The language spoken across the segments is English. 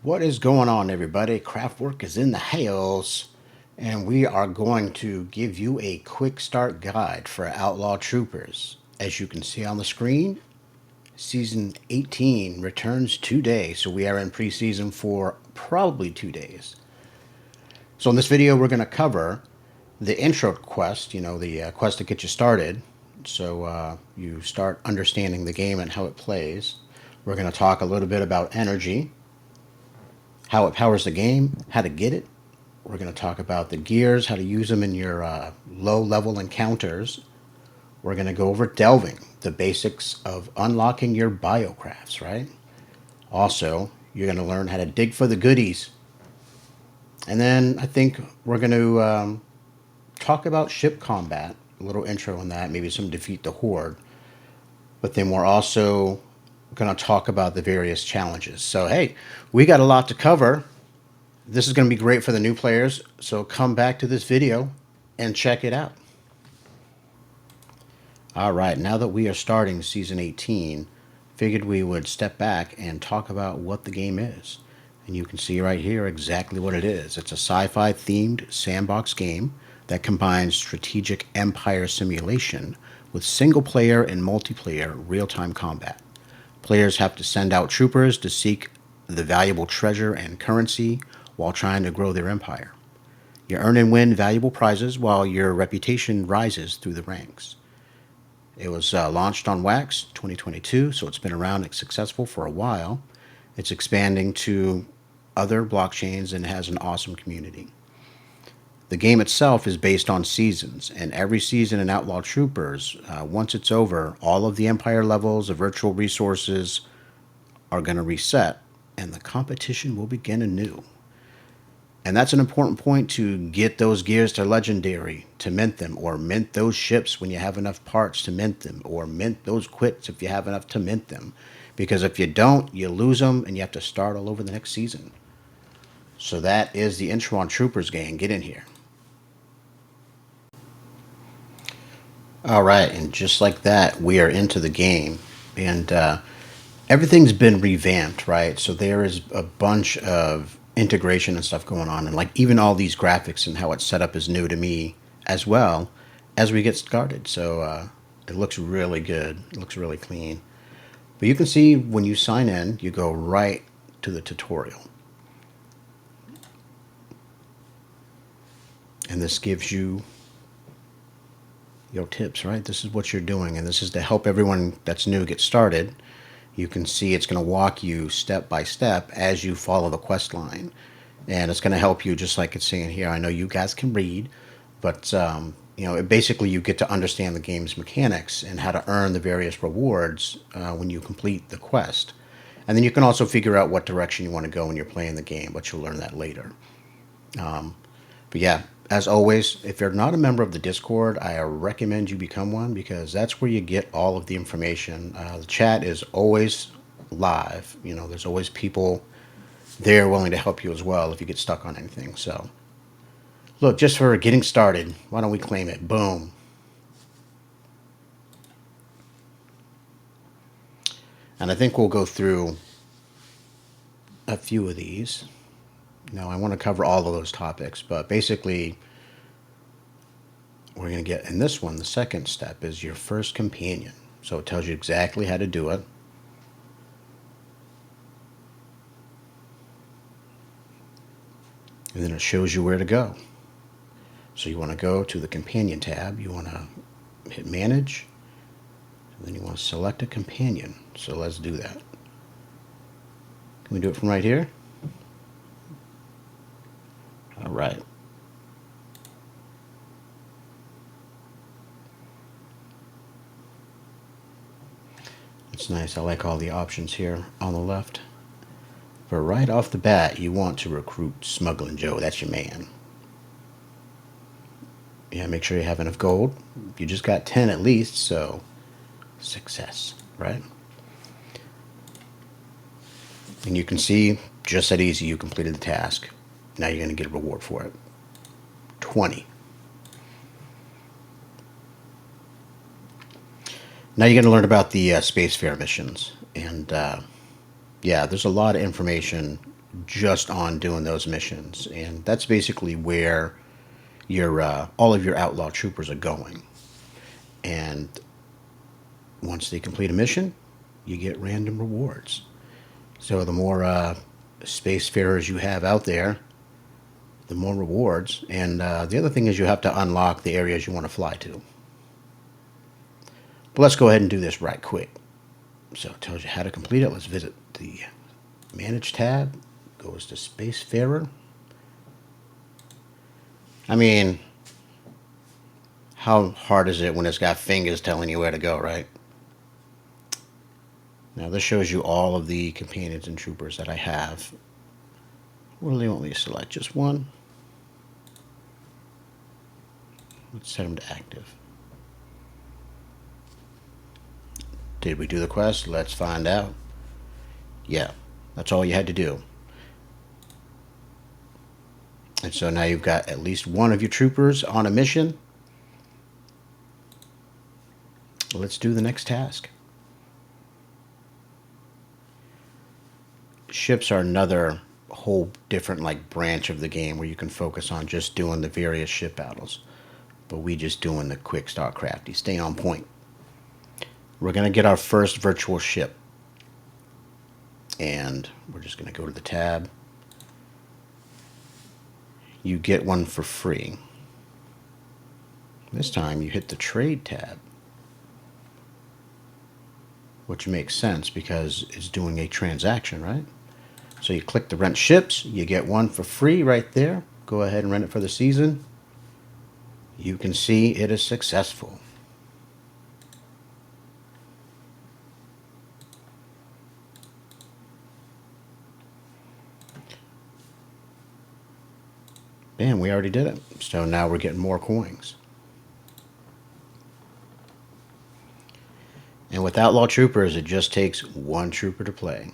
What is going on, everybody? Craftwork is in the house, and we are going to give you a quick start guide for Outlaw Troopers. As you can see on the screen, Season 18 returns today, so we are in preseason for probably 2 days. So in this video, we're going to cover the intro quest, the quest to get you started, so you start understanding the game and how it plays. We're going to talk a little bit about energy, how it powers the game, how to get it. We're going to talk about the gears, how to use them in your low-level encounters. We're going to go over delving, the basics of unlocking your biocrafts, right? Also, you're going to learn how to dig for the goodies. And then I think we're going to talk about ship combat, a little intro on that, maybe some defeat the horde. But then we're also going to talk about the various challenges. So, hey, we got a lot to cover. This is going to be great for the new players, so come back to this video and check it out. All right, now that we are starting Season 18, figured we would step back and talk about what the game is. And you can see right here exactly what it is. It's a sci-fi themed sandbox game that combines strategic empire simulation with single-player and multiplayer real-time combat. Players have to send out troopers to seek the valuable treasure and currency while trying to grow their empire. You earn and win valuable prizes while your reputation rises through the ranks. It was launched on Wax 2022, so it's been around and successful for a while. It's expanding to other blockchains and has an awesome community. The game itself is based on seasons, and every season in Outlaw Troopers, once it's over, all of the Empire levels, the virtual resources are going to reset, and the competition will begin anew. And that's an important point, to get those gears to legendary, to mint them, or mint those ships when you have enough parts to mint them, or mint those quits if you have enough to mint them. Because if you don't, you lose them, and you have to start all over the next season. So that is the intro on Troopers, gang. Get in here. All right, and just like that, we are into the game, and everything's been revamped, right? So there is a bunch of integration and stuff going on, and like even all these graphics and how it's set up is new to me as well as we get started. So it looks really good. It looks really clean. But you can see when you sign in, you go right to the tutorial. And this gives you your tips, right? This is what you're doing, and this is to help everyone that's new get started. You can see it's going to walk you step by step as you follow the quest line, and it's going to help you just like it's saying here. I know you guys can read, but basically you get to understand the game's mechanics and how to earn the various rewards when you complete the quest. And then you can also figure out what direction you want to go when you're playing the game, but you'll learn that later. But yeah, as always, if you're not a member of the Discord, I recommend you become one, because that's where you get all of the information. The chat is always live. There's always people there willing to help you as well if you get stuck on anything. So, look, just for getting started, why don't we claim it? Boom. And I think we'll go through a few of these. Now, I want to cover all of those topics, but basically, we're going to get in this one, the second step is your first companion. So it tells you exactly how to do it. And then it shows you where to go. So you want to go to the companion tab. You want to hit manage. And then you want to select a companion. So let's do that. Can we do it from right here? All right. It's nice. I like all the options here on the left. But right off the bat, you want to recruit Smuggling Joe. That's your man. Yeah, make sure you have enough gold. You just got 10 at least, so success, right? And you can see just that easy you completed the task. Now you're going to get a reward for it. 20. Now you're going to learn about the spacefarer missions. And yeah, there's a lot of information just on doing those missions, and that's basically where your all of your outlaw troopers are going. And once they complete a mission, you get random rewards. So the more spacefarers you have out there, the more rewards. And the other thing is you have to unlock the areas you want to fly to. But let's go ahead and do this right quick. So it tells you how to complete it. Let's visit the Manage tab. Goes to Spacefarer. I mean, how hard is it when it's got fingers telling you where to go, right? Now this shows you all of the companions and troopers that I have. What do they want me to select? Just one? Let's set them to active. Did we do the quest? Let's find out. Yeah, that's all you had to do. And so now you've got at least one of your troopers on a mission. Let's do the next task. Ships are another whole different like branch of the game where you can focus on just doing the various ship battles. But we just doing the quick start crafty. Stay on point. We're going to get our first virtual ship. And we're just going to go to the tab. You get one for free. This time you hit the trade tab, which makes sense because it's doing a transaction, right? So you click the rent ships, you get one for free right there. Go ahead and rent it for the season. You can see it is successful. Bam, we already did it. So now we're getting more coins. And with Outlaw Troopers, it just takes one trooper to play.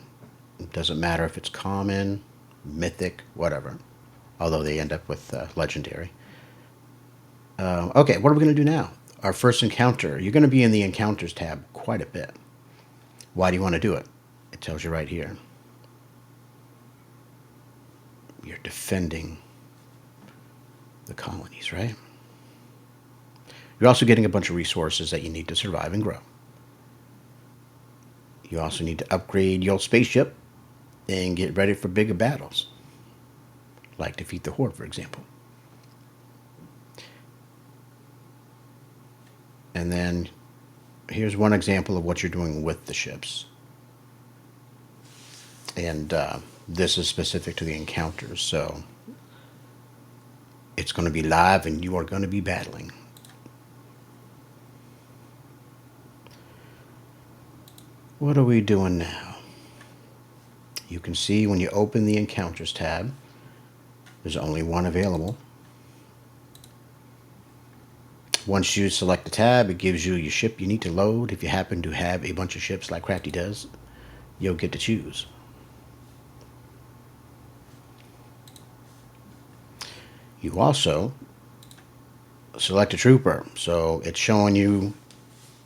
It doesn't matter if it's common, mythic, whatever. Although they end up with legendary. Okay, what are we going to do now? Our first encounter. You're going to be in the Encounters tab quite a bit. Why do you want to do it? It tells you right here. You're defending the colonies, right? You're also getting a bunch of resources that you need to survive and grow. You also need to upgrade your spaceship and get ready for bigger battles, like defeat the horde, for example. And then here's one example of what you're doing with the ships. And this is specific to the encounters, so it's going to be live and you are going to be battling. What are we doing now? You can see when you open the Encounters tab, there's only one available. Once you select the tab, it gives you your ship you need to load. If you happen to have a bunch of ships like Crafty does, you'll get to choose. You also select a trooper. So it's showing you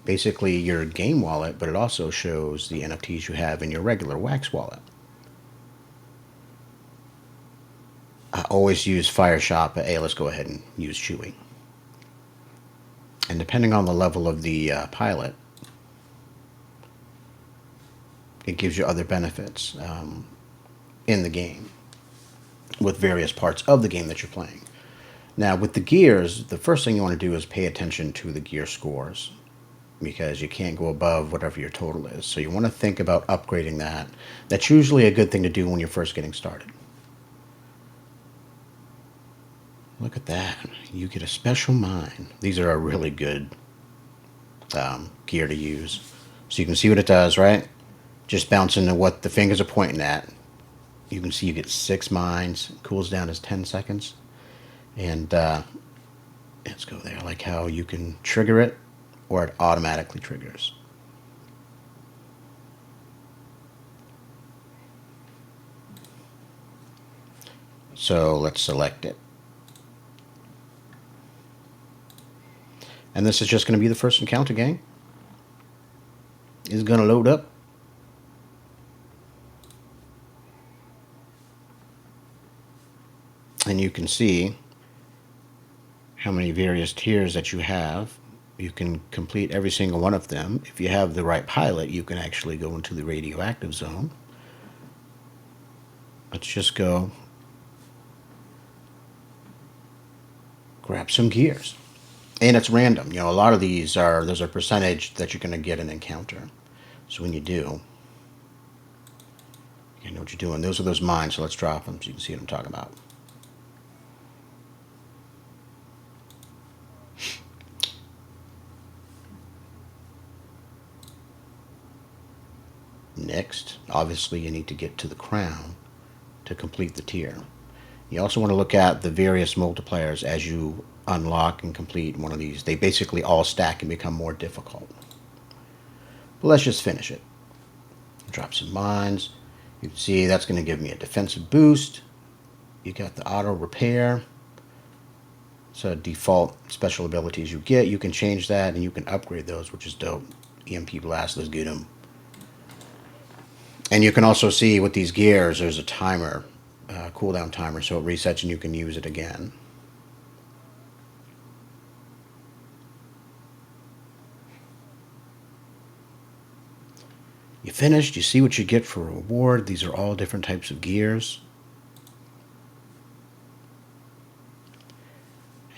basically your game wallet, but it also shows the NFTs you have in your regular Wax wallet. I always use Fire Shop, but hey, let's go ahead and use Chewy. And depending on the level of the pilot, it gives you other benefits in the game with various parts of the game that you're playing. Now, with the gears, the first thing you want to do is pay attention to the gear scores, because you can't go above whatever your total is. So you want to think about upgrading that. That's usually a good thing to do when you're first getting started. Look at that. You get a special mine. These are a really good gear to use. So you can see what it does, right? Just bouncing to what the fingers are pointing at. You can see you get 6 mines. It cools down as 10 seconds. And let's go there. I like how you can trigger it, or it automatically triggers. So let's select it. And this is just going to be the first encounter, gang. It's going to load up. And you can see how many various tiers that you have. You can complete every single one of them. If you have the right pilot, you can actually go into the radioactive zone. Let's just go grab some gears. And it's random. You know, a lot of these are, there's a percentage that you're going to get an encounter. So when you do, you know what you're doing. Those are those mines, so let's drop them so you can see what I'm talking about. Next, obviously you need to get to the crown to complete the tier. You also want to look at the various multipliers as you unlock and complete one of these. They basically all stack and become more difficult. But let's just finish it. Drop some mines. You can see that's going to give me a defensive boost. You got the auto repair. So default special abilities you get. You can change that and you can upgrade those, which is dope. EMP blast, let's get them. And you can also see with these gears, there's a timer, cooldown timer, so it resets and you can use it again. You finished, you see what you get for a reward. These are all different types of gears.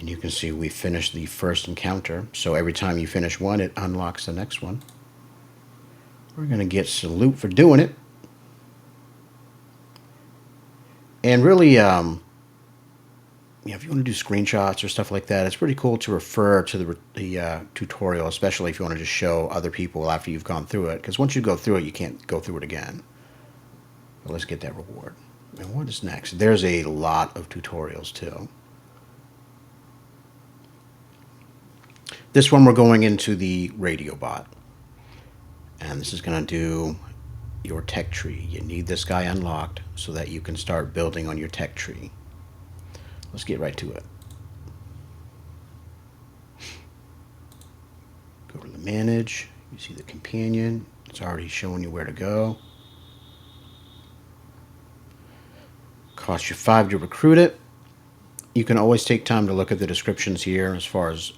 And you can see we finished the first encounter. So every time you finish one, it unlocks the next one. We're going to get some loot for doing it. And really, if you want to do screenshots or stuff like that, it's pretty cool to refer to the tutorial, especially if you want to just show other people after you've gone through it. Because once you go through it, you can't go through it again. But let's get that reward. And what is next? There's a lot of tutorials, too. This one, we're going into the radio bot. And this is going to do your tech tree. You need this guy unlocked so that you can start building on your tech tree. Let's get right to it. Go to the manage. You see the companion. It's already showing you where to go. Costs you 5 to recruit it. You can always take time to look at the descriptions here as far as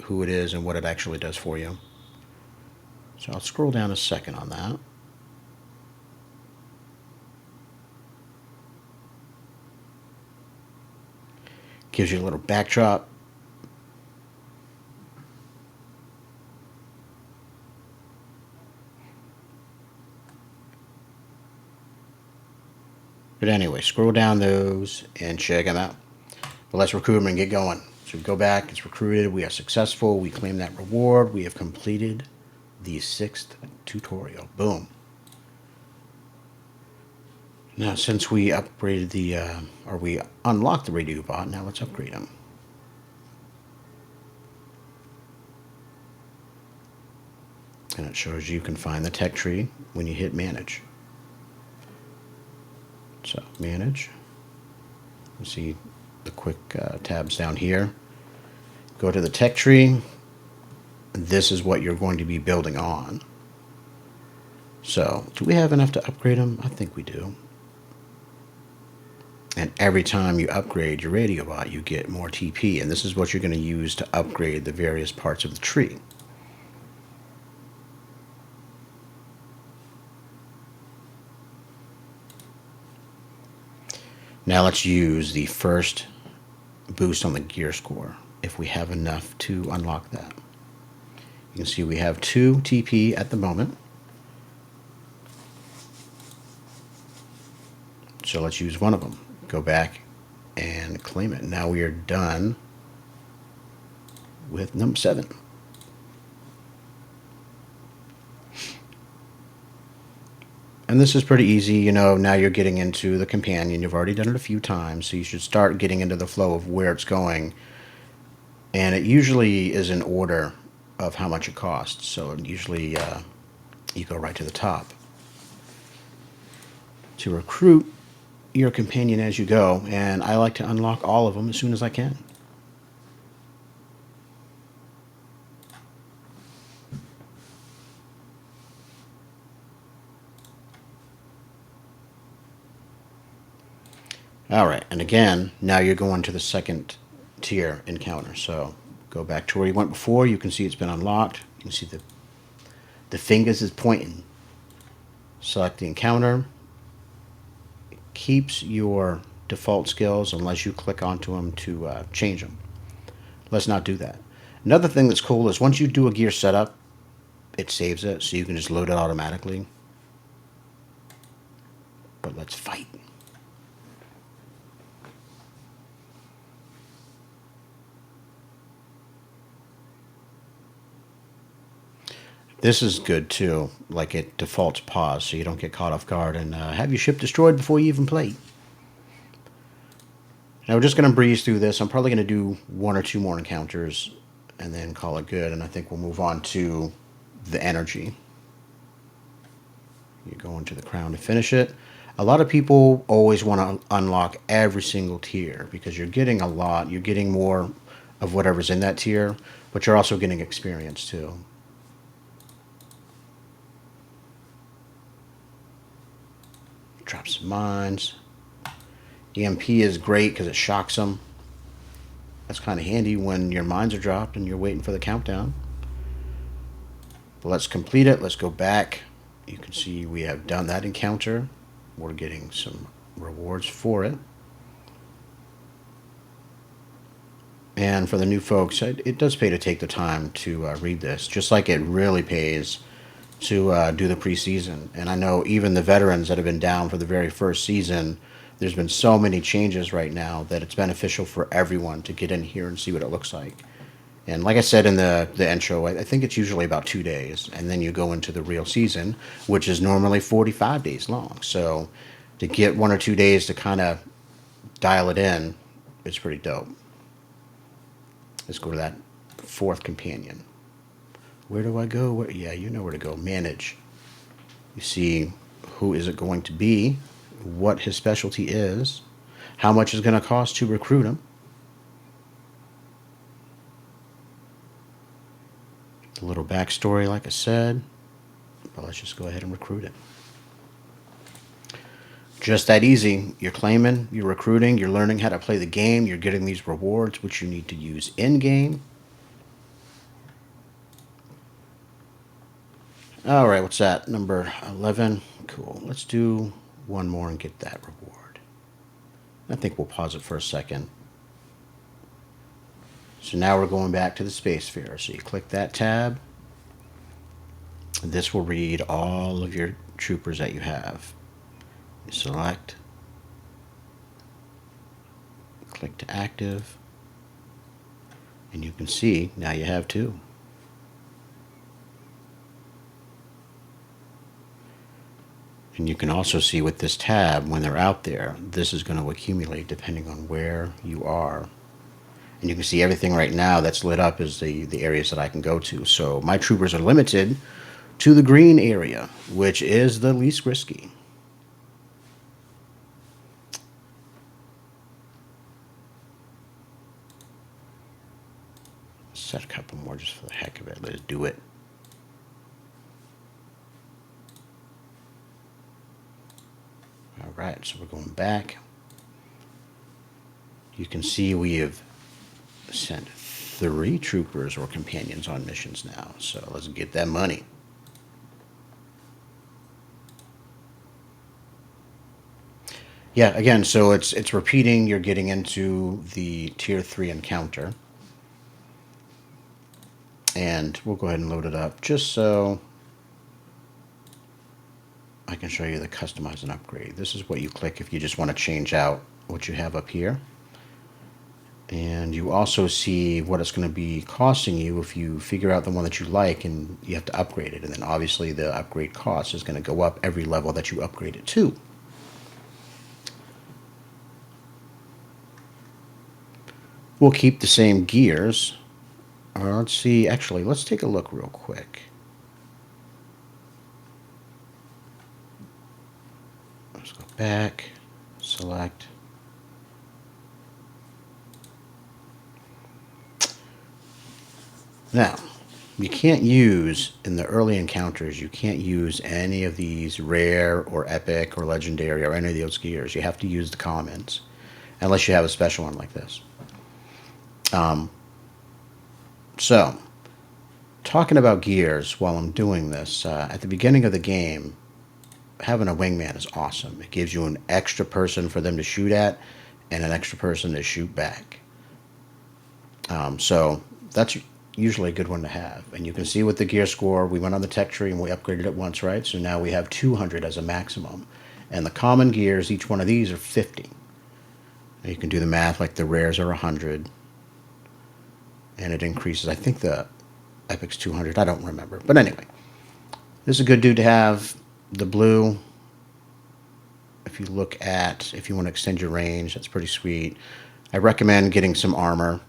who it is and what it actually does for you. So I'll scroll down a second on that. Gives you a little backdrop. But anyway, scroll down those and check them out. But let's recruit them and get going. So we go back, it's recruited, we are successful, we claim that reward, we have completed the 6th tutorial. Boom. Now, since we upgraded we unlocked the radio bot, now let's upgrade them. And it shows you can find the tech tree when you hit manage. So, manage. You see the quick tabs down here. Go to the tech tree. This is what you're going to be building on. So, do we have enough to upgrade them? I think we do. And every time you upgrade your radio bot, you get more TP. And this is what you're going to use to upgrade the various parts of the tree. Now let's use the first boost on the gear score, if we have enough to unlock that. You can see we have 2 TP at the moment. So let's use one of them. Go back and claim it. Now we are done with number 7. And this is pretty easy, you know, now you're getting into the companion. You've already done it a few times, so you should start getting into the flow of where it's going. And it usually is in order of how much it costs. So usually you go right to the top. To recruit your companion as you go, and I like to unlock all of them as soon as I can. All right, and again, now you're going to the second tier encounter. So go back to where you went before. You can see it's been unlocked. You can see the fingers is pointing. Select the encounter. It keeps your default skills unless you click onto them to change them. Let's not do that. Another thing that's cool is once you do a gear setup, it saves it, so you can just load it automatically. But let's fight. This is good too, like it defaults pause so you don't get caught off guard and have your ship destroyed before you even play. Now we're just going to breeze through this. I'm probably going to do one or two more encounters and then call it good, and I think we'll move on to the energy. You go into the crown to finish it. A lot of people always want to unlock every single tier because you're getting a lot. You're getting more of whatever's in that tier, but you're also getting experience too. Drop some mines. EMP is great because it shocks them. That's kind of handy when your mines are dropped and you're waiting for the countdown. But let's complete it. Let's go back. You can see we have done that encounter. We're getting some rewards for it. And for the new folks, it does pay to take the time to read this, just like it really pays to do the preseason. And I know even the veterans that have been down for the very first season, there's been so many changes right now that it's beneficial for everyone to get in here and see what it looks like. And like I said in the intro, I think it's usually about 2 days, and then you go into the real season, which is normally 45 days long. So to get 1 or 2 days to kind of dial it in, it's pretty dope. Let's go to that fourth companion. Where do I go? Yeah, you know where to go. Manage. You see who is it going to be, what his specialty is, how much it's going to cost to recruit him. A little backstory, like I said, but let's just go ahead and recruit it. Just that easy. You're claiming, you're recruiting, you're learning how to play the game, you're getting these rewards, which you need to use in-game. All right, what's that? Number 11. Cool. Let's do one more and get that reward. I think we'll pause it for a second. So now we're going back to the Spacefarer. So you click that tab. This will read all of your troopers that you have. You select. Click to active. And you can see now you have 2. And you can also see with this tab, when they're out there, this is going to accumulate depending on where you are. And you can see everything right now that's lit up is the areas that I can go to. So my troopers are limited to the green area, which is the least risky. Set a couple more just for the heck of it. Let's do it. All right, so we're going back. You can see we have sent 3 troopers or companions on missions now. So let's get that money. Yeah, again, so it's repeating. You're getting into the tier 3 encounter. And we'll go ahead and load it up just so I can show you the customize and upgrade. This is what you click if you just want to change out what you have up here. And you also see what it's going to be costing you if you figure out the one that you like and you have to upgrade it. And then obviously the upgrade cost is going to go up every level that you upgrade it to. We'll keep the same gears. Let's see, actually, let's take a look real quick. Let's go back, select. Now, you can't use, in the early encounters, you can't use any of these rare or epic or legendary or any of those gears. You have to use the commons. unless you have a special one like this. So, talking about gears while I'm doing this, at the beginning of the game, having a wingman is awesome. It gives you an extra person for them to shoot at and an extra person to shoot back. So that's usually a good one to have. And you can see with the gear score, we went on the tech tree and we upgraded it once, right? So now we have 200 as a maximum. And the common gears, each one of these are 50. And you can do the math, like the rares are 100. And it increases. I think the epic's 200. I don't remember. But anyway, this is a good dude to have. The blue, if you look at, if you want to extend your range, that's pretty sweet. I recommend getting some armor,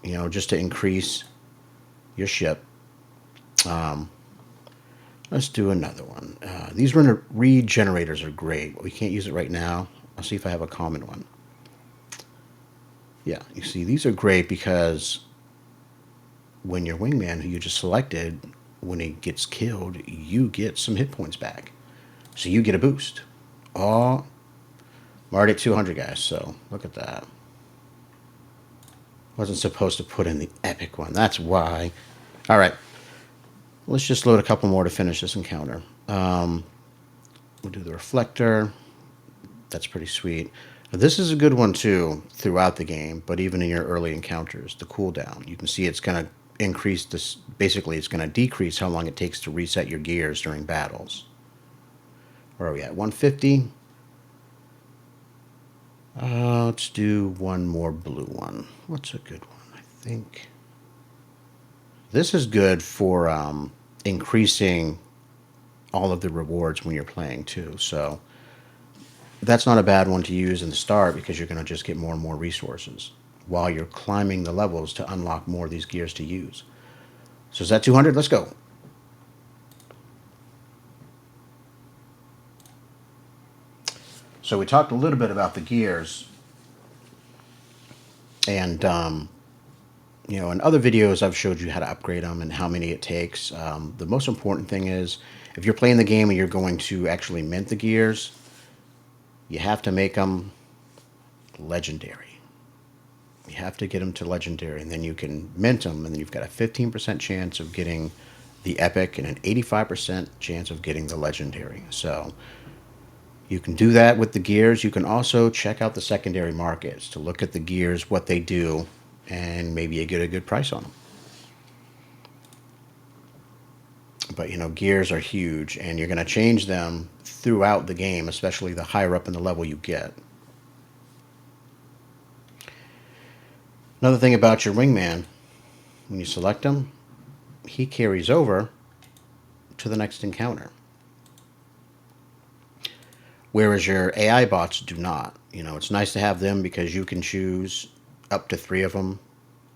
you know, just to increase your ship. Let's do another one. These regenerators are great. We can't use it right now. I'll see if I have a common one. Yeah, you see, these are great because when your wingman, who you just selected, when he gets killed, you get some hit points back. So you get a boost. Oh, I'm already at 200, guys, so look at that. Wasn't supposed to put in the epic one. That's why. All right. Let's just load a couple more to finish this encounter. We'll do the reflector. That's pretty sweet. Now, this is a good one, too, throughout the game, but even in your early encounters, the cooldown. You can see it's going to increase this. Basically, it's going to decrease how long it takes to reset your gears during battles. Where are we at? 150? Let's do one more blue one. What's a good one? I think this is good for increasing all of the rewards when you're playing too. So that's not a bad one to use in the start because you're going to just get more and more resources while you're climbing the levels to unlock more of these gears to use. So is that 200? Let's go. So we talked a little bit about the gears, and you know, in other videos I've showed you how to upgrade them and how many it takes. The most important thing is if you're playing the game and you're going to actually mint the gears, you have to make them legendary. You have to get them to legendary, and then you can mint them, and then you've got a 15% chance of getting the epic and an 85% chance of getting the legendary. So you can do that with the gears. You can also check out the secondary markets to look at the gears, what they do, and maybe you get a good price on them. But, you know, gears are huge, and you're going to change them throughout the game, especially the higher up in the level you get. Another thing about your wingman, when you select him, he carries over to the next encounter. Whereas your AI bots do not. You know, it's nice to have them because you can choose up to 3 of them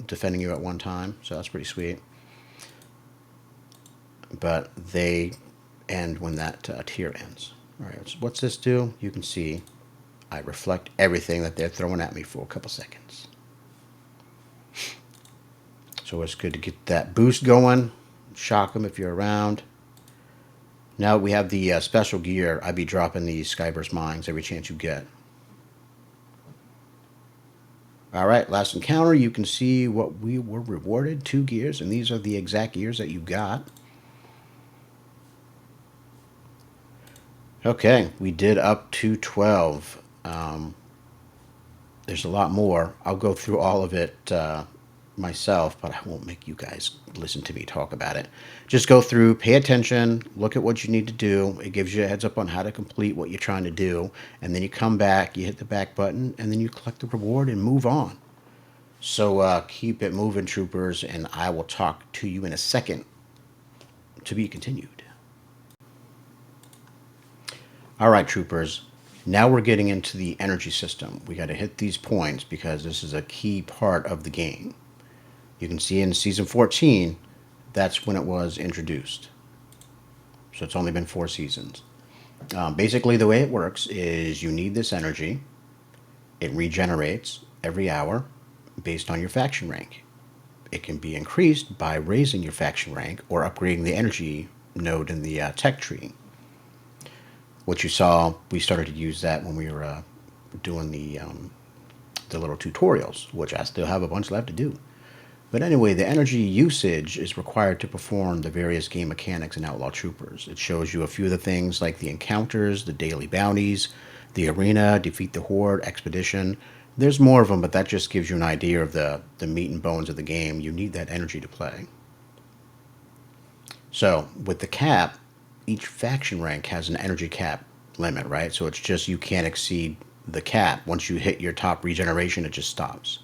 defending you at one time. So that's pretty sweet. But they end when that tier ends. All right, so what's this do? You can see I reflect everything that they're throwing at me for a couple seconds. So it's good to get that boost going. Shock them if you're around. Now we have the special gear. I'd be dropping these Skyburst mines every chance you get. Alright, last encounter. You can see what we were rewarded. 2 gears, and these are the exact gears that you got. Okay, we did up to 12. There's a lot more. I'll go through all of it myself, but I won't make you guys listen to me talk about it. Just go through, pay attention, look at what you need to do. It gives you a heads up on how to complete what you're trying to do, and then you come back, you hit the back button, and then you collect the reward and move on. So keep it moving, troopers, and I will talk to you in a second. To be continued. All right, troopers. Now we're getting into the energy system. We got to hit these points because this is a key part of the game. You can see in Season 14, that's when it was introduced. So it's only been 4 seasons. Basically, the way it works is you need this energy. It regenerates every hour based on your faction rank. It can be increased by raising your faction rank or upgrading the energy node in the tech tree. What you saw, we started to use that when we were doing the the little tutorials, which I still have a bunch left to do. But anyway, the energy usage is required to perform the various game mechanics in Outlaw Troopers. It shows you a few of the things like the encounters, the daily bounties, the arena, defeat the horde, expedition. There's more of them, but that just gives you an idea of the meat and bones of the game. You need that energy to play. So with the cap, each faction rank has an energy cap limit, right? So it's just you can't exceed the cap. Once you hit your top regeneration, it just stops.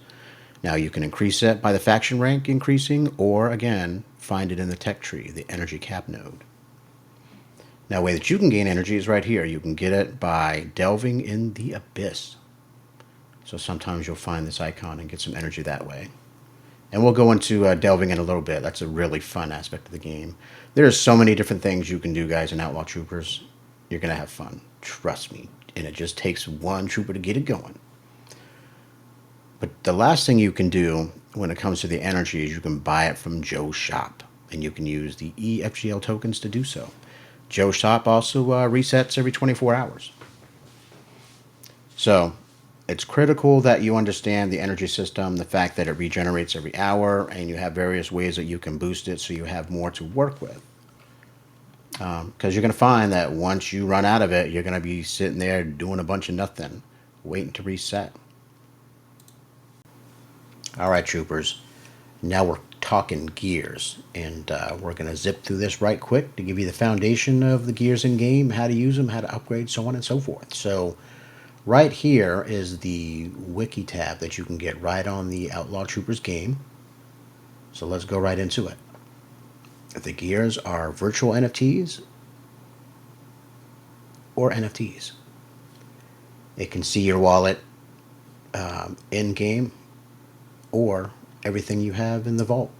Now you can increase it by the faction rank increasing, or again, find it in the tech tree, the energy cap node. Now, the way that you can gain energy is right here. You can get it by delving in the abyss. So sometimes you'll find this icon and get some energy that way. And we'll go into delving in a little bit. That's a really fun aspect of the game. There's so many different things you can do, guys, in Outlaw Troopers. You're going to have fun. Trust me. And it just takes one trooper to get it going. But the last thing you can do when it comes to the energy is you can buy it from Joe's shop. And you can use the EFGL tokens to do so. Joe's shop also resets every 24 hours. So it's critical that you understand the energy system, the fact that it regenerates every hour, and you have various ways that you can boost it so you have more to work with. Because you're going to find that once you run out of it, you're going to be sitting there doing a bunch of nothing, waiting to reset. All right, troopers. Now we're talking gears, and we're going to zip through this right quick to give you the foundation of the gears in game, how to use them, how to upgrade, so on and so forth. So right here is the wiki tab that you can get right on the Outlaw Troopers game. So let's go right into it. The gears are virtual NFTs or NFTs. It can see your wallet in game or everything you have in the vault.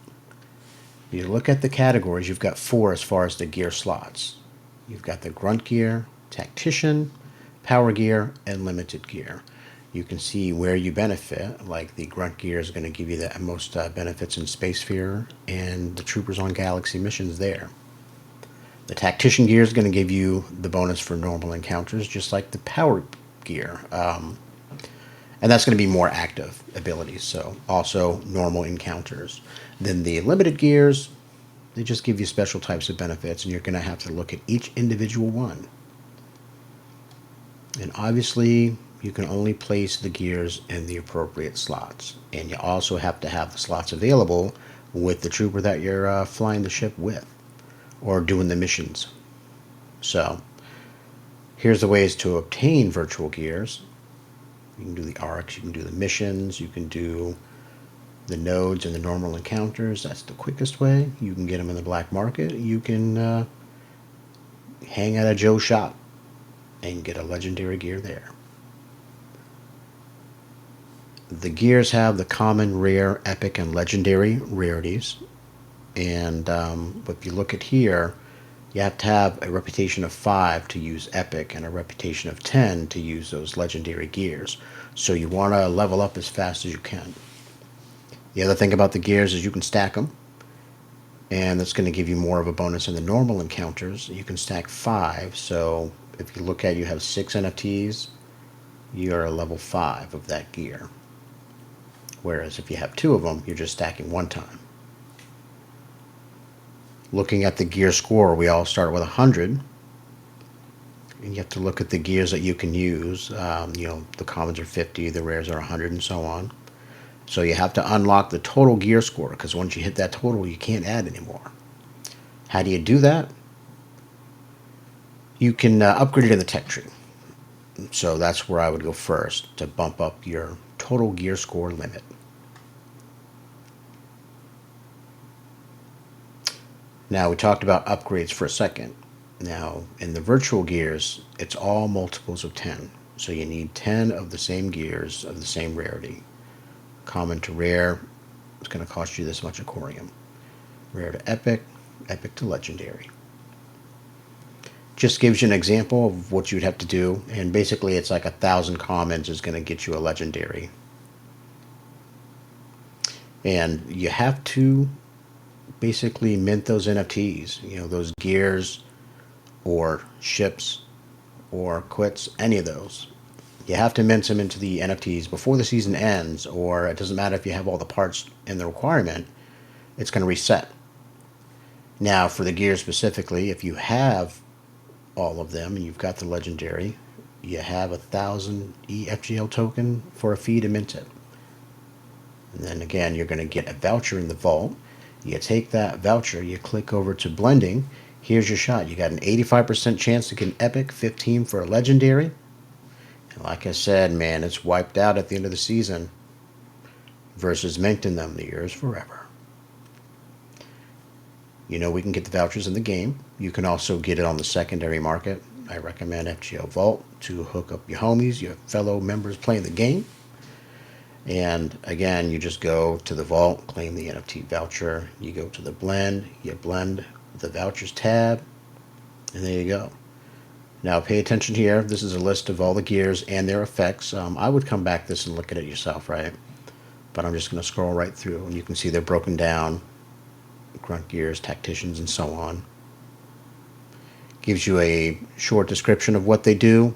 You look at the categories, you've got 4 as far as the gear slots. You've got the grunt gear, tactician, power gear, and limited gear. You can see where you benefit, like the grunt gear is going to give you the most benefits in Spacesphere and the troopers on galaxy missions there. The tactician gear is going to give you the bonus for normal encounters, just like the power gear. And that's going to be more active abilities, so also normal encounters. Then the limited gears, they just give you special types of benefits, and you're going to have to look at each individual one. And obviously, you can only place the gears in the appropriate slots. And you also have to have the slots available with the trooper that you're flying the ship with, or doing the missions. So, here's the ways to obtain virtual gears. You can do the arcs, you can do the missions, you can do the nodes and the normal encounters. That's the quickest way. You can get them in the black market. You can hang at a Joe shop and get a legendary gear there. The gears have the common, rare, epic, and legendary rarities. And if you look at here, you have to have a reputation of 5 to use epic and a reputation of 10 to use those legendary gears. So you want to level up as fast as you can. The other thing about the gears is you can stack them, and that's going to give you more of a bonus in the normal encounters. You can stack 5, so if you look at, you have 6 NFTs, you're a level 5 of that gear. Whereas if you have 2 of them, you're just stacking 1 time. Looking at the gear score, we all start with 100. And you have to look at the gears that you can use. The commons are 50, the rares are 100, and so on. So you have to unlock the total gear score, because once you hit that total, you can't add anymore. How do you do that? You can upgrade it in the tech tree. So that's where I would go first to bump up your total gear score limit. Now, we talked about upgrades for a second. Now, in the virtual gears, it's all multiples of 10. So you need 10 of the same gears of the same rarity. Common to rare, it's going to cost you this much Icorium. Rare to epic, epic to legendary. Just gives you an example of what you'd have to do. And basically, it's like 1,000 commons is going to get you a legendary. And you have to basically mint those NFTs, those gears or ships or quits, any of those. You have to mint them into the NFTs before the season ends, or it doesn't matter if you have all the parts in the requirement, it's going to reset. Now, for the gear specifically, if you have all of them and you've got the legendary, you have 1,000 EFGL token for a fee to mint it. And then again, you're going to get a voucher in the vault. You take that voucher, you click over to blending. Here's your shot. You got an 85% chance to get an epic, 15 for a legendary. And like I said, man, it's wiped out at the end of the season versus minting them the years forever. You know, we can get the vouchers in the game. You can also get it on the secondary market. I recommend FGL Vault to hook up your homies, your fellow members playing the game. And again, you just go to the vault, claim the NFT voucher. You go to the blend, you blend the vouchers tab, and there you go. Now pay attention here. This is a list of all the gears and their effects. I would come back this and look at it yourself, right? But I'm just going to scroll right through, and you can see they're broken down. Grunt gears, tacticians, and so on. Gives you a short description of what they do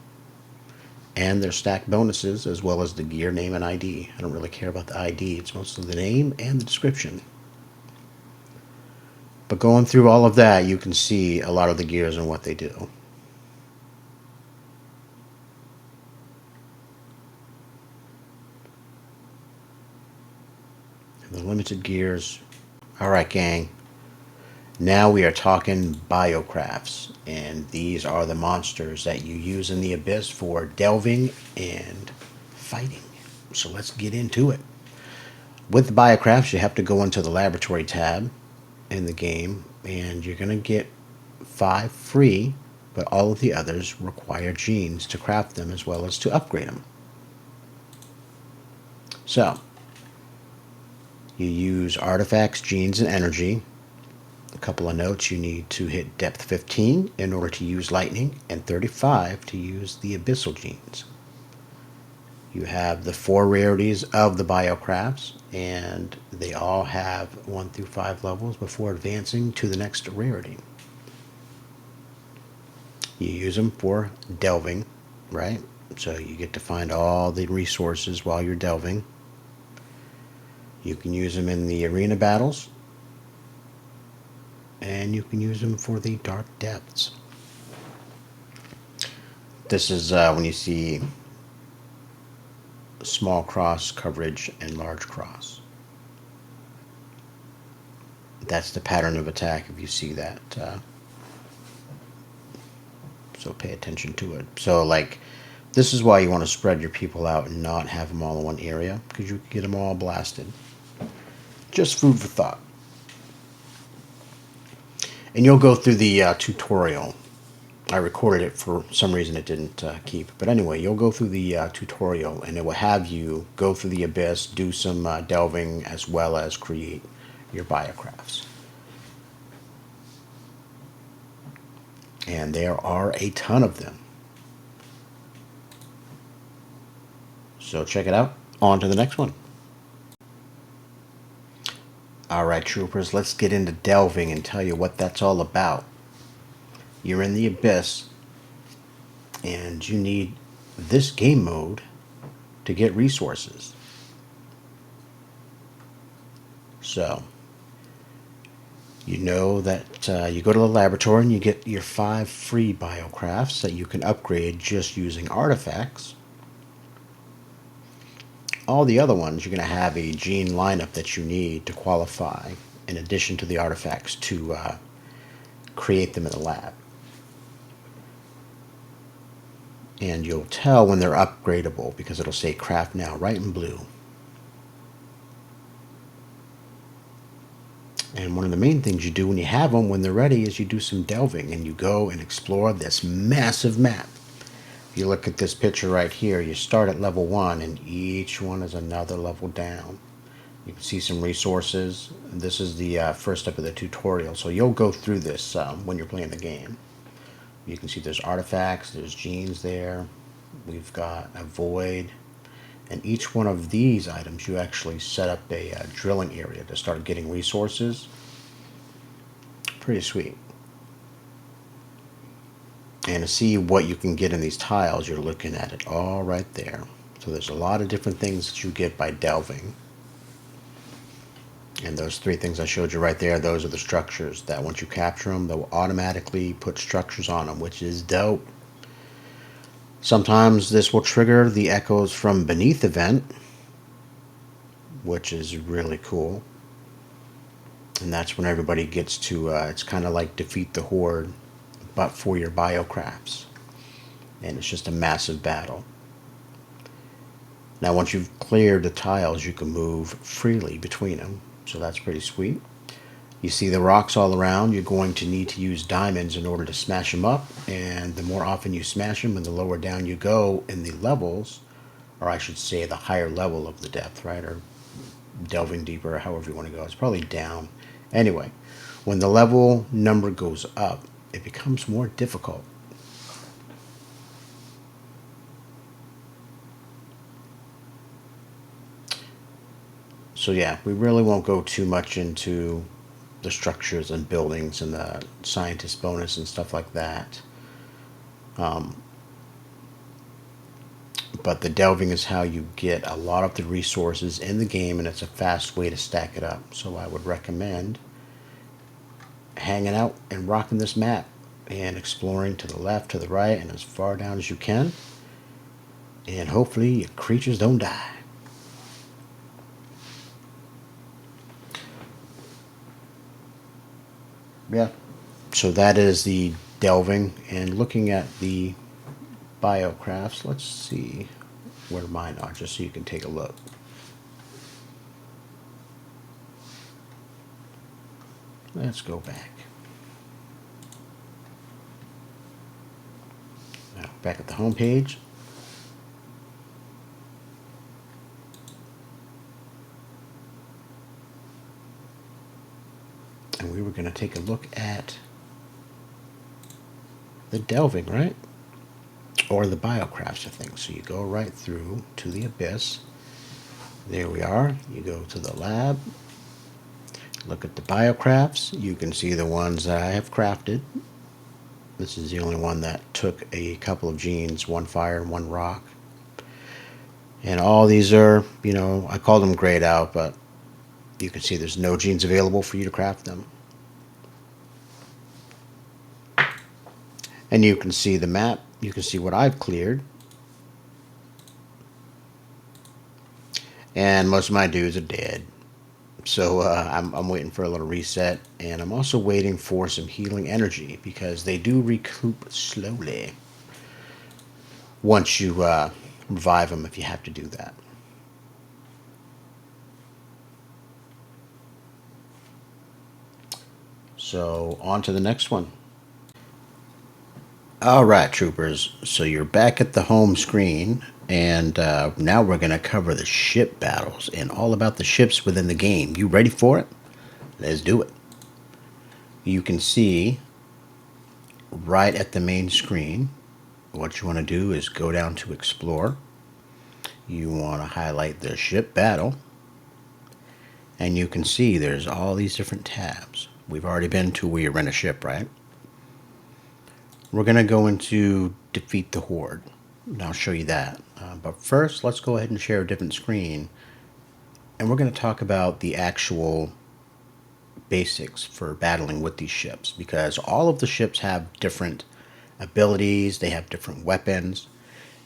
and their stack bonuses, as well as the gear name and ID. I don't really care about the ID. It's mostly the name and the description. But going through all of that, you can see a lot of the gears and what they do. And the limited gears. All right, gang. Now we are talking biocrafts, and these are the monsters that you use in the Abyss for delving and fighting. So let's get into it. With the biocrafts, you have to go into the laboratory tab in the game, and you're going to get 5 free, but all of the others require genes to craft them as well as to upgrade them. So, you use artifacts, genes, and energy. A couple of notes: you need to hit depth 15 in order to use lightning, and 35 to use the abyssal genes. You have the 4 rarities of the biocrafts, and they all have 1 through 5 levels before advancing to the next rarity. You use them for delving, right? So you get to find all the resources while you're delving. You can use them in the arena battles, and you can use them for the dark depths. This is when you see small cross coverage and large cross. That's the pattern of attack if you see that. So pay attention to it. So like, this is why you want to spread your people out and not have them all in one area, because you can get them all blasted. Just food for thought. And you'll go through the tutorial. I recorded it, for some reason it didn't keep. But anyway, you'll go through the tutorial, and it will have you go through the Abyss, do some delving, as well as create your biocrafts. And there are a ton of them. So check it out. On to the next one. Alright, troopers, let's get into delving and tell you what that's all about. You're in the Abyss, and you need this game mode to get resources. So, you know that you go to the laboratory and you get your 5 free biocrafts that you can upgrade just using artifacts. All the other ones, you're going to have a gene lineup that you need to qualify, in addition to the artifacts, to create them in the lab. And you'll tell when they're upgradable, because it'll say craft now right in blue. And one of the main things you do when you have them, when they're ready, is you do some delving, and you go and explore this massive map. If you look at this picture right here, you start at level 1, and each one is another level down. You can see some resources. This is the first step of the tutorial, so you'll go through this when you're playing the game. You can see there's artifacts, there's genes there. We've got a void. And each one of these items, you actually set up a drilling area to start getting resources. Pretty sweet. And to see what you can get in these tiles, you're looking at it all right there. So there's a lot of different things that you get by delving. And those 3 things I showed you right there, those are the structures that once you capture them, they'll automatically put structures on them, which is dope. Sometimes this will trigger the Echoes from Beneath event, which is really cool. And that's when everybody gets to, it's kind of like defeat the horde, but for your biocrafts. And it's just a massive battle. Now once you've cleared the tiles, you can move freely between them. So that's pretty sweet. You see the rocks all around. You're going to need to use diamonds in order to smash them up. And the more often you smash them and the lower down you go in the levels, or I should say the higher level of the depth, right? Or delving deeper, or however you want to go. It's probably down. Anyway, when the level number goes up, it becomes more difficult. So yeah, we really won't go too much into the structures and buildings and the scientist bonus and stuff like that. But the delving is how you get a lot of the resources in the game, and it's a fast way to stack it up. So I would recommend hanging out and rocking this map and exploring to the left, to the right, and as far down as you can. And hopefully your creatures don't die. Yeah. So that is the delving. And looking at the biocrafts, let's see where mine are, just so you can take a look. Let's go back. Now, back at the home page. And we were going to take a look at the delving, right? Or the biocrafts, I think. So you go right through to the abyss. There we are. You go to the lab. Look at the biocrafts. You can see the ones that I have crafted. This is the only one that took a couple of genes, 1 fire and 1 rock. And all these are, you know, I call them grayed out, but you can see there's no genes available for you to craft them. And you can see the map. You can see what I've cleared. And most of my dudes are dead. So I'm waiting for a little reset. And I'm also waiting for some healing energy, because they do recoup slowly once you revive them, if you have to do that. So on to the next one. Alright, troopers, so you're back at the home screen, and now we're going to cover the ship battles and all about the ships within the game. You ready for it? Let's do it. You can see right at the main screen, what you want to do is go down to Explore. You want to highlight the ship battle, and you can see there's all these different tabs. We've already been to where you rent a ship, right? We're going to go into Defeat the Horde, and I'll show you that. But first, let's go ahead and share a different screen, and we're going to talk about the actual basics for battling with these ships, because all of the ships have different abilities, they have different weapons,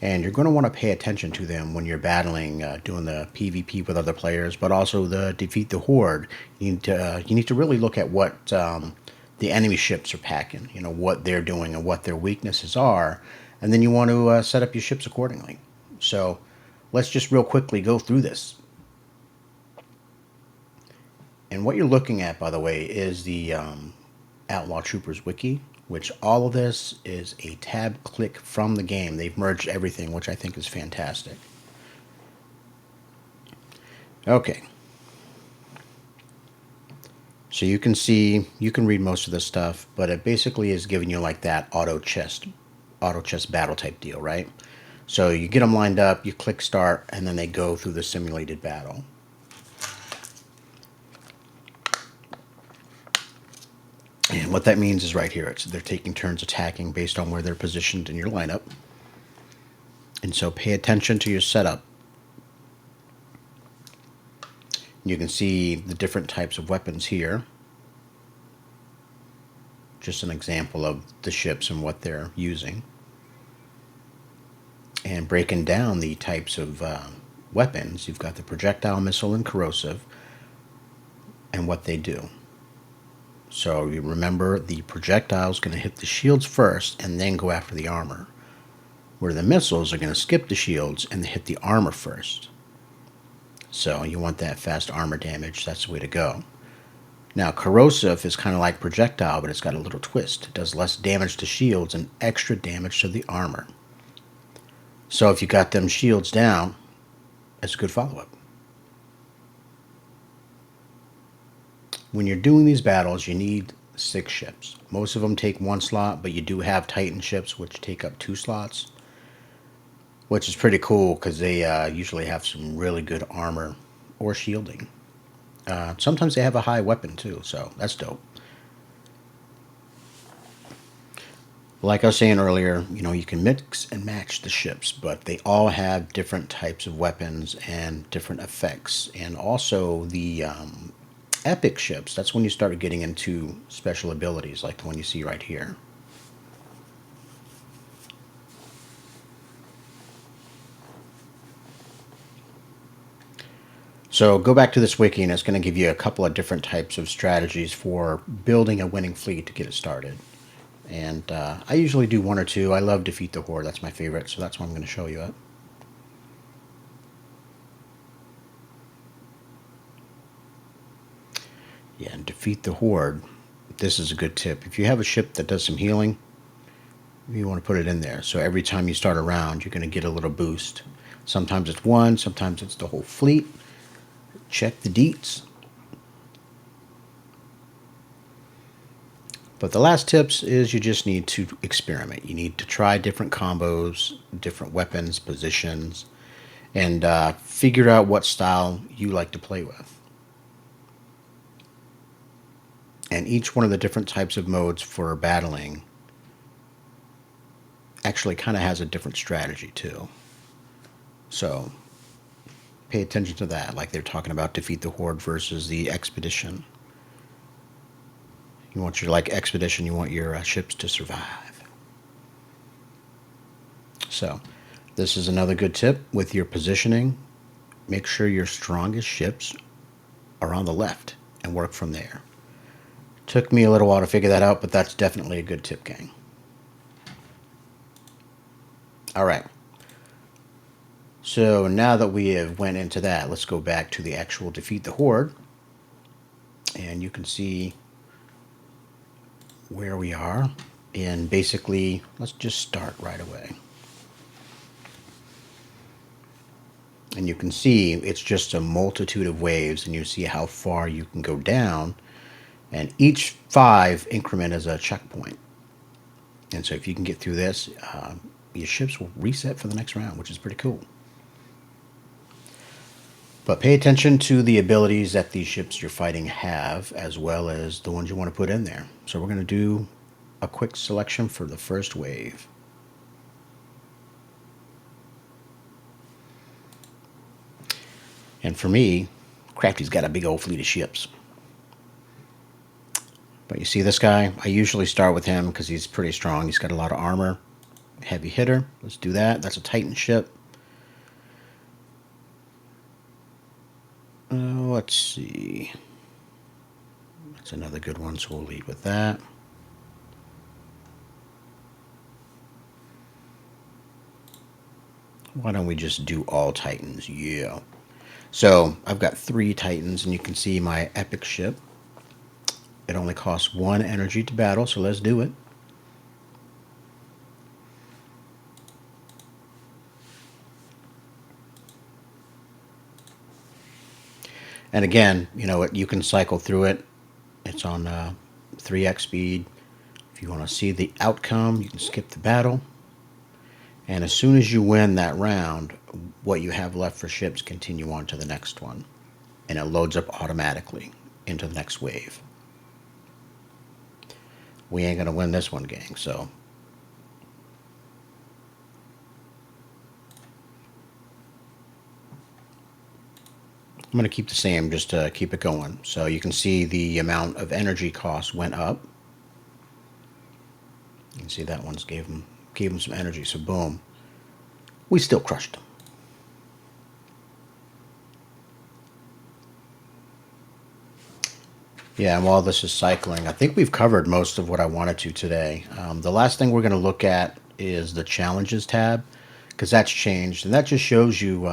and you're going to want to pay attention to them when you're battling, doing the PvP with other players, but also the Defeat the Horde. You need to really look at what the enemy ships are packing, you know, what they're doing and what their weaknesses are, and then you want to set up your ships accordingly. So let's just real quickly go through this. And what you're looking at, by the way, is the Outlaw Troopers Wiki, which all of this is a tab click from the game. They've merged everything, which I think is fantastic. Okay. So you can see, you can read most of this stuff, but it basically is giving you like that auto chest battle type deal, right? So you get them lined up, you click start, and then they go through the simulated battle. And what that means is right here. They're taking turns attacking based on where they're positioned in your lineup. And so pay attention to your setup. You can see the different types of weapons here. Just an example of the ships and what they're using. And breaking down the types of weapons, you've got the projectile, missile, and corrosive, and what they do. So you remember the projectile is going to hit the shields first and then go after the armor, where the missiles are going to skip the shields and hit the armor first. So you want that fast armor damage. That's the way to go. Now, corrosive is kind of like projectile, but it's got a little twist. It does less damage to shields and extra damage to the armor. So if you got them shields down, that's a good follow-up. When you're doing these battles, you need 6 ships. Most of them take 1 slot, but you do have Titan ships, which take up 2 slots, which is pretty cool because they usually have some really good armor or shielding. Sometimes they have a high weapon too, so that's dope. Like I was saying earlier, you can mix and match the ships, but they all have different types of weapons and different effects. And also the epic ships, that's when you start getting into special abilities like the one you see right here. So go back to this wiki and it's going to give you a couple of different types of strategies for building a winning fleet to get it started. And I usually do 1 or 2. I love Defeat the Horde. That's my favorite, so that's what I'm going to show you it. Yeah, and Defeat the Horde. This is a good tip. If you have a ship that does some healing, you want to put it in there. So every time you start a round, you're going to get a little boost. Sometimes it's 1, sometimes it's the whole fleet. Check the deets. But the last tips is you just need to experiment. You need to try different combos, different weapons, positions, and figure out what style you like to play with. And each one of the different types of modes for battling actually kind of has a different strategy too. So pay attention to that, like they're talking about Defeat the Horde versus the Expedition. You want your Expedition, you want your ships to survive. So this is another good tip with your positioning. Make sure your strongest ships are on the left and work from there. Took me a little while to figure that out, but that's definitely a good tip, gang. All right. So now that we have went into that, let's go back to the actual Defeat the Horde. And you can see where we are. And basically, let's just start right away. And you can see it's just a multitude of waves, and you see how far you can go down. And each 5 increment is a checkpoint. And so if you can get through this, your ships will reset for the next round, which is pretty cool. But pay attention to the abilities that these ships you're fighting have, as well as the ones you want to put in there. So we're going to do a quick selection for the first wave. And for me, Crafty's got a big old fleet of ships. But you see this guy? I usually start with him because he's pretty strong. He's got a lot of armor. Heavy hitter. Let's do that. That's a Titan ship. Let's see. That's another good one, so we'll lead with that. Why don't we just do all Titans? Yeah. So I've got 3 Titans, and you can see my epic ship. It only costs 1 energy to battle, so let's do it. And again, you can cycle through it. It's on 3x speed. If you want to see the outcome, you can skip the battle. And as soon as you win that round, what you have left for ships continue on to the next one. And it loads up automatically into the next wave. we ain't gonna win this one, gang. So I'm gonna keep the same just to keep it going. So you can see the amount of energy cost went up. You can see that one's gave them some energy. So boom, we still crushed them. Yeah, and while this is cycling, I think we've covered most of what I wanted to today. The last thing we're going to look at is the challenges tab, because that's changed, and that just shows you,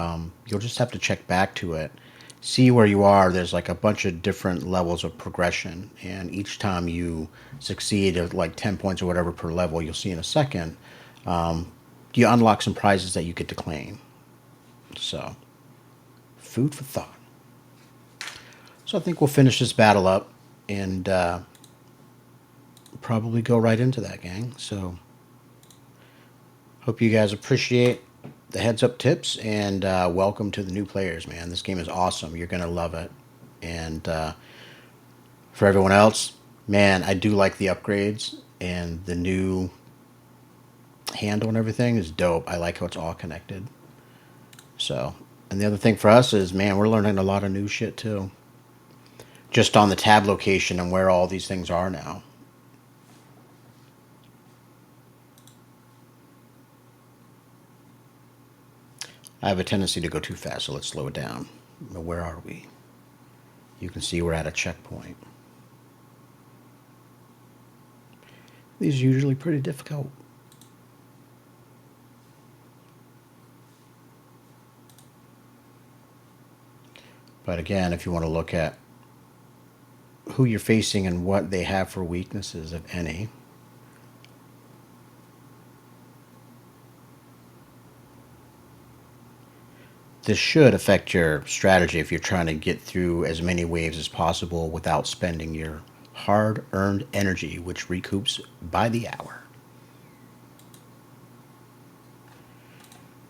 you'll just have to check back to it, see where you are. There's like a bunch of different levels of progression, and each time you succeed at like 10 points or whatever per level, you'll see in a second, you unlock some prizes that you get to claim. So, food for thought. So I think we'll finish this battle up and probably go right into that, gang. So hope you guys appreciate the heads up tips, and welcome to the new players, man. This game is awesome. You're going to love it. And for everyone else, man, I do like the upgrades, and the new handle and everything is dope. I like how it's all connected. So, and the other thing for us is, man, we're learning a lot of new shit too. Just on the tab location and where all these things are now. I have a tendency to go too fast, so let's slow it down. But where are we? You can see we're at a checkpoint. These are usually pretty difficult. But again, if you want to look at who you're facing and what they have for weaknesses, if any. This should affect your strategy if you're trying to get through as many waves as possible without spending your hard-earned energy, which recoups by the hour.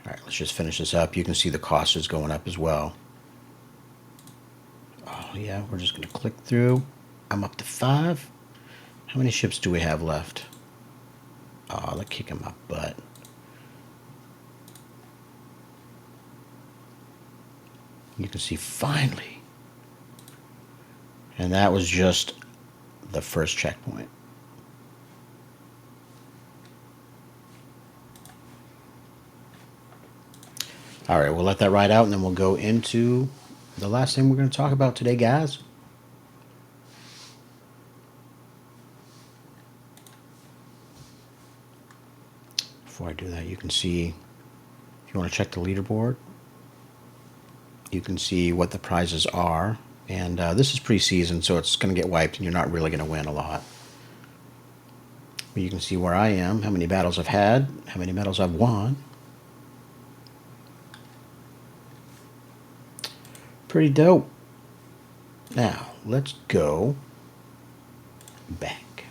All right, let's just finish this up. You can see the cost is going up as well. Oh, yeah, we're just going to click through. I'm up to 5. How many ships do we have left? Oh, they're kicking my butt. You can see finally. And that was just the first checkpoint. All right, we'll let that ride out, and then we'll go into the last thing we're going to talk about today, guys. Before I do that, you can see, if you want to check the leaderboard, you can see what the prizes are. And this is pre-season, so it's going to get wiped, and you're not really going to win a lot. But you can see where I am, how many battles I've had, how many medals I've won. Pretty dope. Now, let's go back.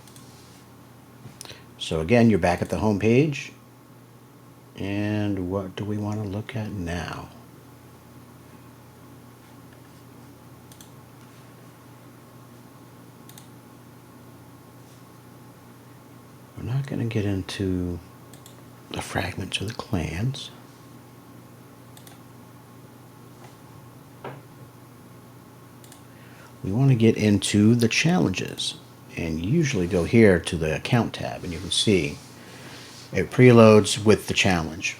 So again, you're back at the home page. And what do we want to look at now? We're not going to get into the fragments or the clans. We want to get into the challenges, and you usually go here to the account tab, and you can see it preloads with the challenge.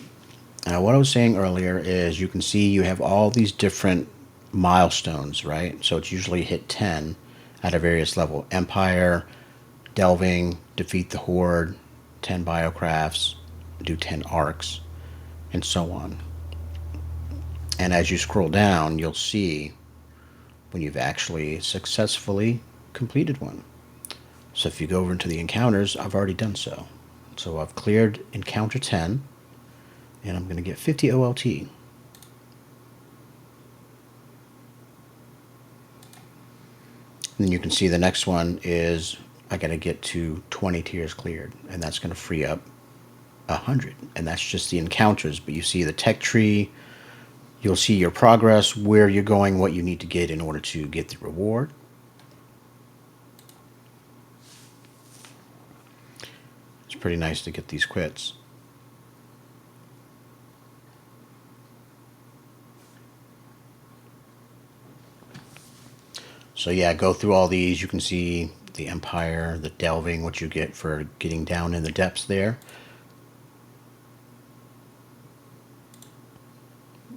Now, what I was saying earlier is you can see you have all these different milestones, right? So it's usually hit 10 at a various level. Empire, delving, defeat the horde, 10 biocrafts, do 10 arcs, and so on. And as you scroll down, you'll see when you've actually successfully completed one. So if you go over into the encounters, I've already done so. So I've cleared encounter 10, and I'm going to get 50 OLT. And then you can see the next one is I got to get to 20 tiers cleared, and that's going to free up 100. And that's just the encounters, but you see the tech tree. You'll see your progress, where you're going, what you need to get in order to get the reward. pretty nice to get these quits. So yeah, go through all these. You can see the Empire, the Delving, what you get for getting down in the depths there.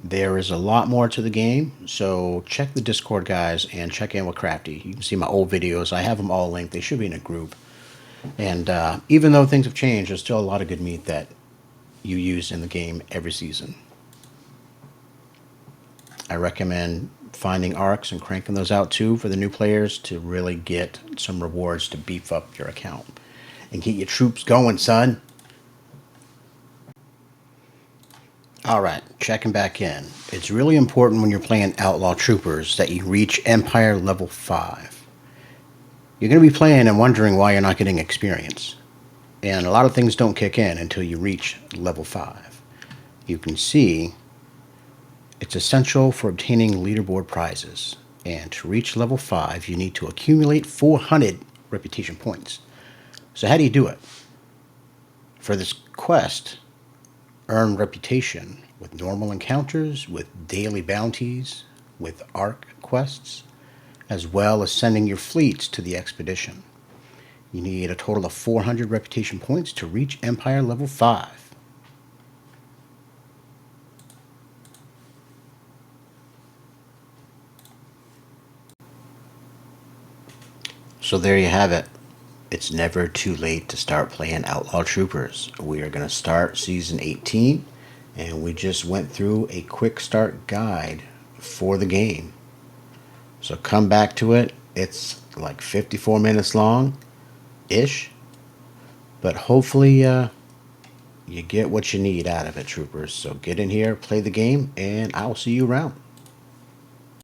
There is a lot more to the game, so check the Discord, guys, and check in with Crafty. You can see my old videos. I have them all linked. They should be in a group. And even though things have changed, there's still a lot of good meat that you use in the game every season. I recommend finding arcs and cranking those out too for the new players to really get some rewards to beef up your account and get your troops going, son. Alright, checking back in. It's really important when you're playing Outlaw Troopers that you reach Empire level 5. You're going to be playing and wondering why you're not getting experience. And a lot of things don't kick in until you reach level 5. You can see it's essential for obtaining leaderboard prizes. And to reach level 5, you need to accumulate 400 reputation points. So how do you do it? For this quest, earn reputation with normal encounters, with daily bounties, with arc quests, as well as sending your fleets to the expedition. You need a total of 400 reputation points to reach Empire level 5. So there you have it. It's never too late to start playing Outlaw Troopers. We are going to start Season 18, and we just went through a quick start guide for the game. So come back to it. It's like 54 minutes long-ish, but hopefully you get what you need out of it, Troopers. So get in here, play the game, and I'll see you around.